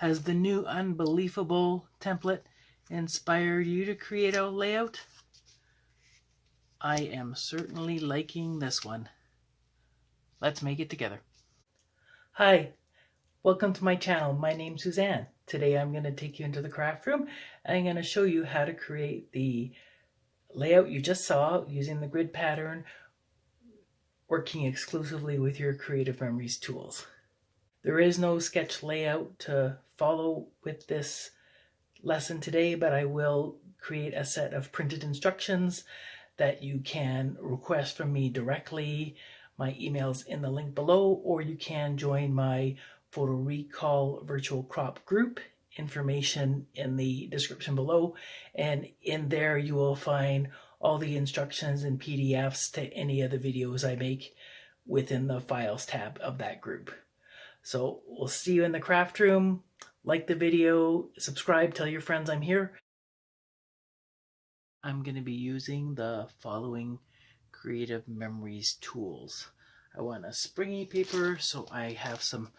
Has the new Unbelievable template inspired you to create a layout? I am certainly liking this one. Let's make it together. Hi, welcome to my channel. My name's Suzanne. Today I'm going to take you into the craft room and I'm going to show you how to create the layout you just saw using the grid pattern, working exclusively with your Creative Memories tools. There is no sketch layout to follow with this lesson today, but I will create a set of printed instructions that you can request from me directly. My email's in the link below, or you can join my PhotoRecall virtual crop group, information in the description below, and in there you will find all the instructions and PDFs to any of the videos I make within the files tab of that group. So we'll see you in the craft room. Like the video, subscribe, tell your friends I'm here. I'm going to be using the following Creative Memories tools. I want a springy paper, so I have some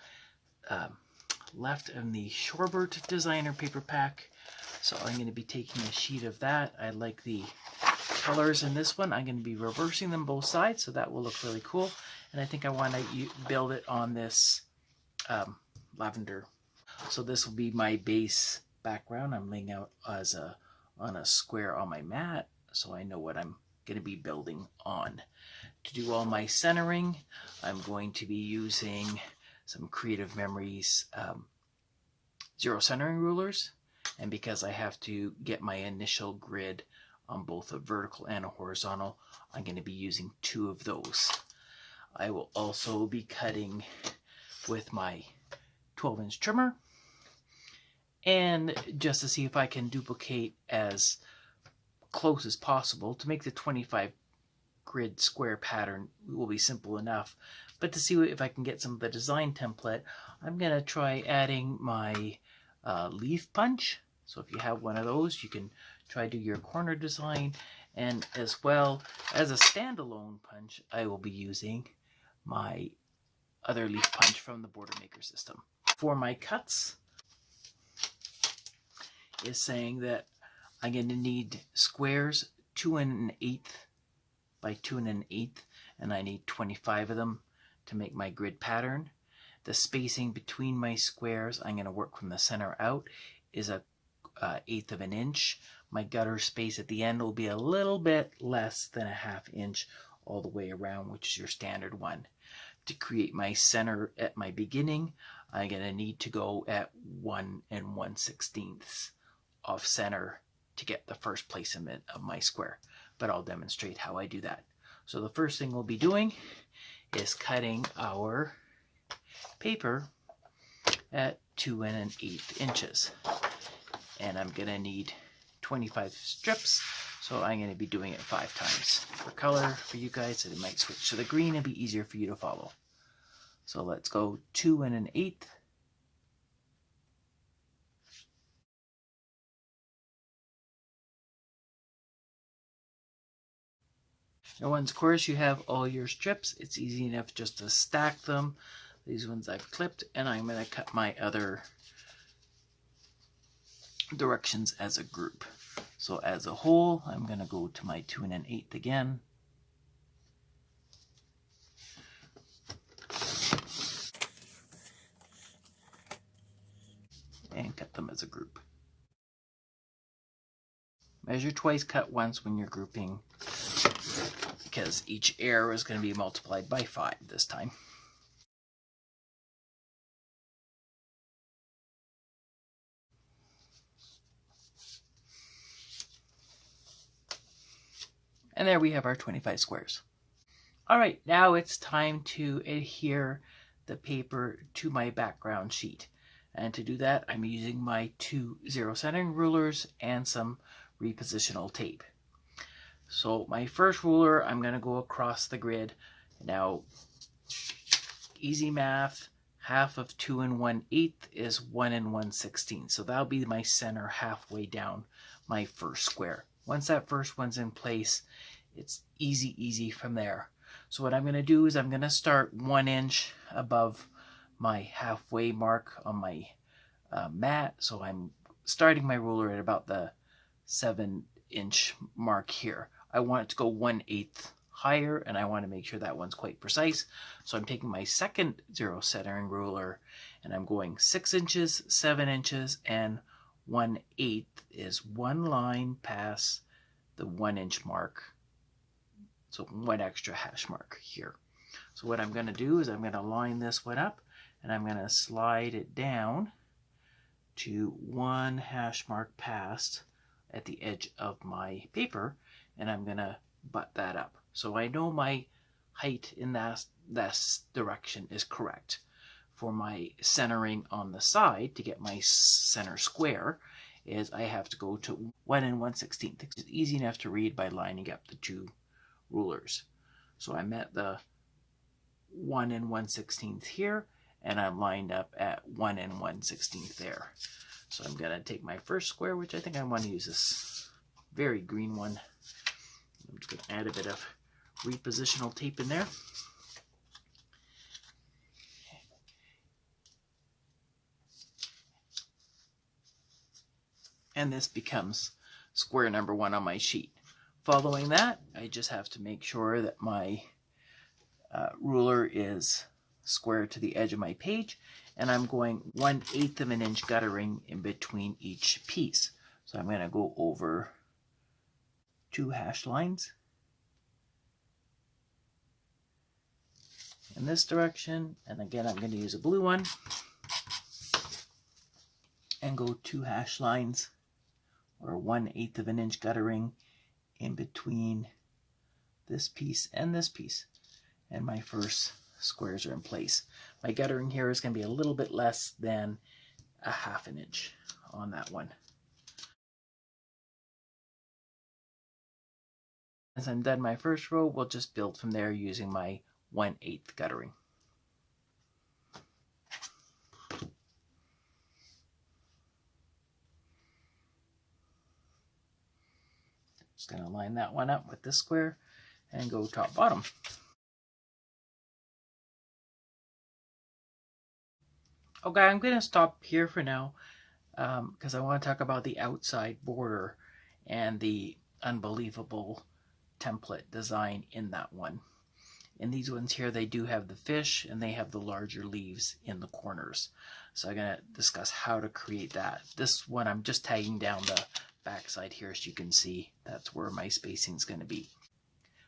left in the Shorebird Designer paper pack. So I'm going to be taking a sheet of that. I like the colors in this one. I'm going to be reversing them both sides, so that will look really cool. And I think I want to build it on this lavender. So this will be my base background. I'm laying out as on a square on my mat, so I know what I'm going to be building on. To do all my centering, I'm going to be using some Creative Memories zero centering rulers, and because I have to get my initial grid on both a vertical and a horizontal, I'm going to be using 2 of those. I will also be cutting with my 12-inch trimmer, and just to see if I can duplicate as close as possible. To make the 25 grid square pattern will be simple enough, but to see if I can get some of the design template, I'm going to try adding my leaf punch. So if you have one of those, you can try do your corner design, and as well as a standalone punch, I will be using my other leaf punch from the Broder Maker system. For my cuts, is saying that I'm going to need squares 2 1/8 by 2 1/8, and I need 25 of them to make my grid pattern. The spacing between my squares, I'm going to work from the center out, is a 1/8 of an inch. My gutter space at the end will be a little bit less than a 1/2 inch all the way around, which is your standard one. To create my center at my beginning, I'm going to need to go at 1 1/16 off center to get the first placement of my square, but I'll demonstrate how I do that. So the first thing we'll be doing is cutting our paper at 2 1/8 inches, and I'm going to need 25 strips, so I'm going to be doing it 5 times. For color, for you guys, it might switch to the green and be easier for you to follow. So let's go 2 1/8. Now once, of course, you have all your strips, it's easy enough just to stack them. These ones I've clipped, and I'm going to cut my other directions as a group. So as a whole, I'm going to go to my 2 1/8 again. And cut them as a group. Measure twice, cut once when you're grouping, because each error is going to be multiplied by 5 this time. And there we have our 25 squares. All right, now it's time to adhere the paper to my background sheet. And to do that, I'm using my 2 zero centering rulers and some repositional tape. So my first ruler, I'm going to go across the grid. Now, easy math, half of 2 1/8 is 1 1/16. So that'll be my center halfway down my first square. Once that first one's in place, it's easy from there. So what I'm going to do is I'm going to start 1 inch above my halfway mark on my mat, so I'm starting my ruler at about the 7-inch mark here. I want it to go 1/8 higher, and I want to make sure that one's quite precise. So I'm taking my second zero centering ruler, and I'm going 6 inches, 7 inches, and 1/8 is one line past the 1-inch mark. So one extra hash mark here. So what I'm going to do is I'm going to line this one up, and I'm going to slide it down to one hash mark past at the edge of my paper, and I'm going to butt that up. So I know my height in that direction is correct. For my centering on the side, to get my center square, is I have to go to 1 1/16. It's easy enough to read by lining up the two rulers. So I'm at the 1 1/16 here, and I'm lined up at 1 1/16 there. So I'm going to take my first square, which I think I want to use this very green one. I'm just going to add a bit of repositional tape in there. And this becomes square number 1 on my sheet. Following that, I just have to make sure that my ruler is square to the edge of my page, and I'm going 1/8 of an inch guttering in between each piece. So I'm going to go over 2 hash lines in this direction, and again I'm going to use a blue one and go 2 hash lines or 1/8 of an inch guttering in between this piece and this piece, and my first squares are in place. My guttering here is going to be a little bit less than a 1/2 inch on that one. As I'm done my first row, we'll just build from there using my 1/8 guttering. Just going to line that one up with this square and go top bottom. Okay, I'm going to stop here for now because I want to talk about the outside border and the unbelievable template design in that one. In these ones here, they do have the fish and they have the larger leaves in the corners. So I'm going to discuss how to create that. This one, I'm just tagging down the backside here so you can see that's where my spacing is going to be.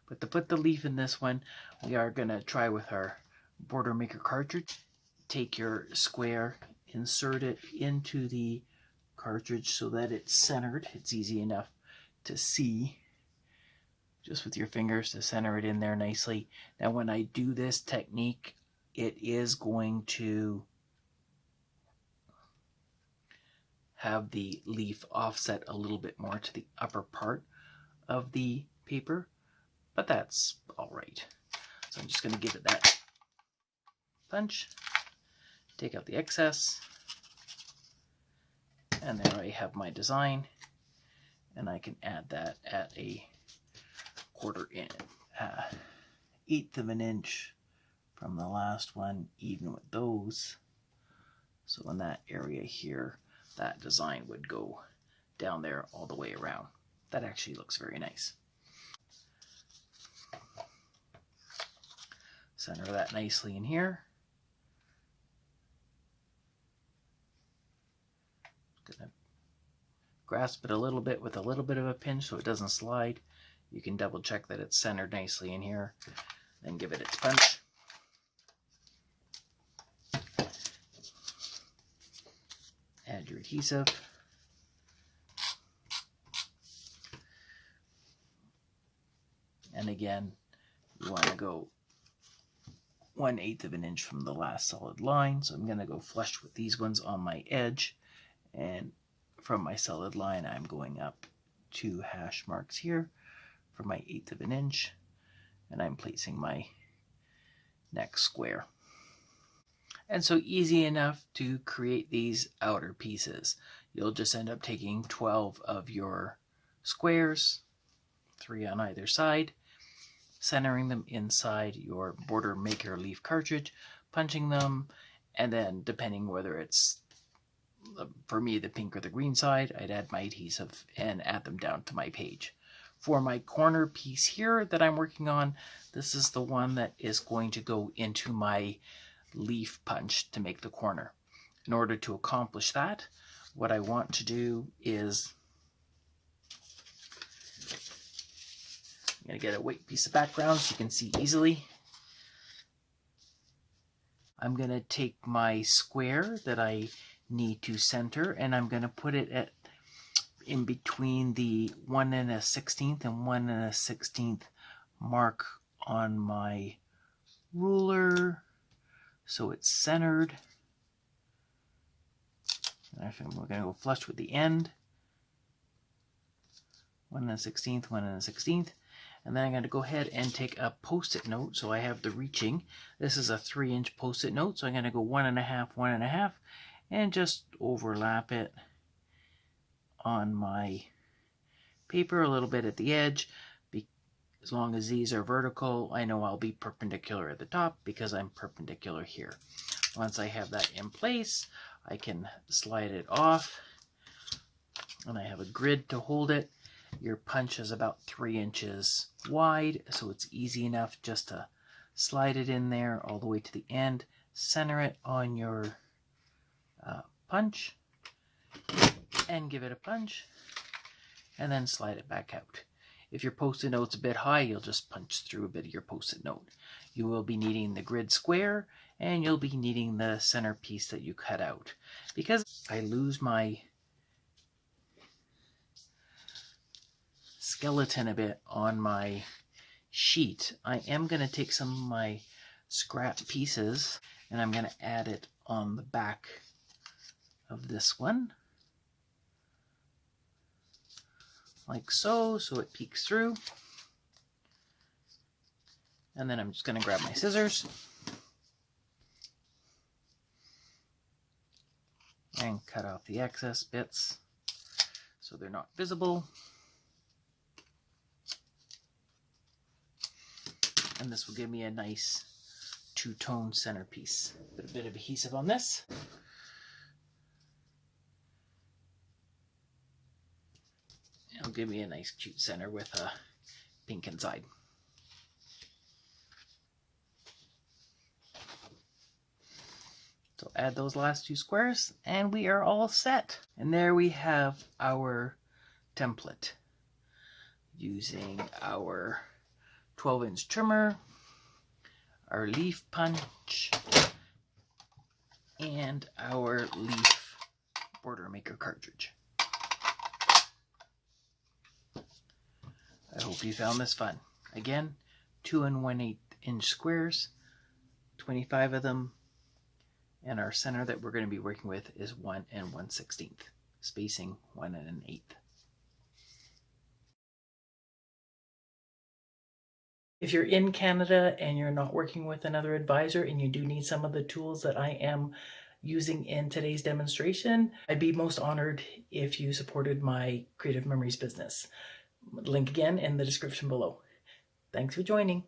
But to put the leaf in this one, we are going to try with our Broder Maker cartridge. Take your square, insert it into the cartridge so that it's centered. It's easy enough to see just with your fingers to center it in there nicely. Now when I do this technique, it is going to have the leaf offset a little bit more to the upper part of the paper, but that's all right. So I'm just going to give it that punch, take out the excess, and there I have my design, and I can add that at a 1/8 of an inch from the last one, even with those. So in that area here, that design would go down there all the way around. That actually looks very nice. Center that nicely in here. Gonna grasp it a little bit with a little bit of a pinch so it doesn't slide. You can double check that it's centered nicely in here, then give it its punch. Add your adhesive. And again, you want to go 1/8 of an inch from the last solid line. So I'm going to go flush with these ones on my edge. And from my solid line, I'm going up 2 hash marks here for my 1/8 of an inch. And I'm placing my next square. And so easy enough to create these outer pieces. You'll just end up taking 12 of your squares, 3 on either side, centering them inside your Broder Maker leaf cartridge, punching them, and then depending whether it's for me, the pink or the green side, I'd add my adhesive and add them down to my page. For my corner piece here that I'm working on, this is the one that is going to go into my leaf punch to make the corner. In order to accomplish that, what I want to do is, I'm going to get a white piece of background so you can see easily. I'm going to take my square that I need to center, and I'm going to put it in between the 1 1/16 and 1 1/16 mark on my ruler, so it's centered. And we're going to go flush with the end. 1 1/16, 1 1/16. And then I'm going to go ahead and take a post-it note. So I have the reaching. This is a 3-inch post-it note. So I'm going to go 1 1/2, 1 1/2, and just overlap it on my paper a little bit at the edge. As long as these are vertical, I know I'll be perpendicular at the top because I'm perpendicular here. Once I have that in place, I can slide it off, and I have a grid to hold it. Your punch is about 3 inches wide, so it's easy enough just to slide it in there all the way to the end, center it on your punch, and give it a punch, and then slide it back out. If your post-it note's a bit high, you'll just punch through a bit of your post-it note. You will be needing the grid square, and you'll be needing the center piece that you cut out. Because I lose my skeleton a bit on my sheet, I am going to take some of my scrap pieces and I'm going to add it on the back of this one, like so it peeks through. And then I'm just going to grab my scissors and cut off the excess bits so they're not visible. And this will give me a nice two-tone centerpiece. Put a bit of adhesive on this. It'll give me a nice cute center with a pink inside. So add those last 2 squares and we are all set. And there we have our template using our 12-inch trimmer, our leaf punch, and our Leaf Broder Maker Cartridge. I hope you found this fun. Again, 2 1/8 inch squares, 25 of them, and our center that we're going to be working with is 1 1/16, spacing 1 1/8. If you're in Canada and you're not working with another advisor and you do need some of the tools that I am using in today's demonstration, I'd be most honored if you supported my Creative Memories business. Link again in the description below. Thanks for joining.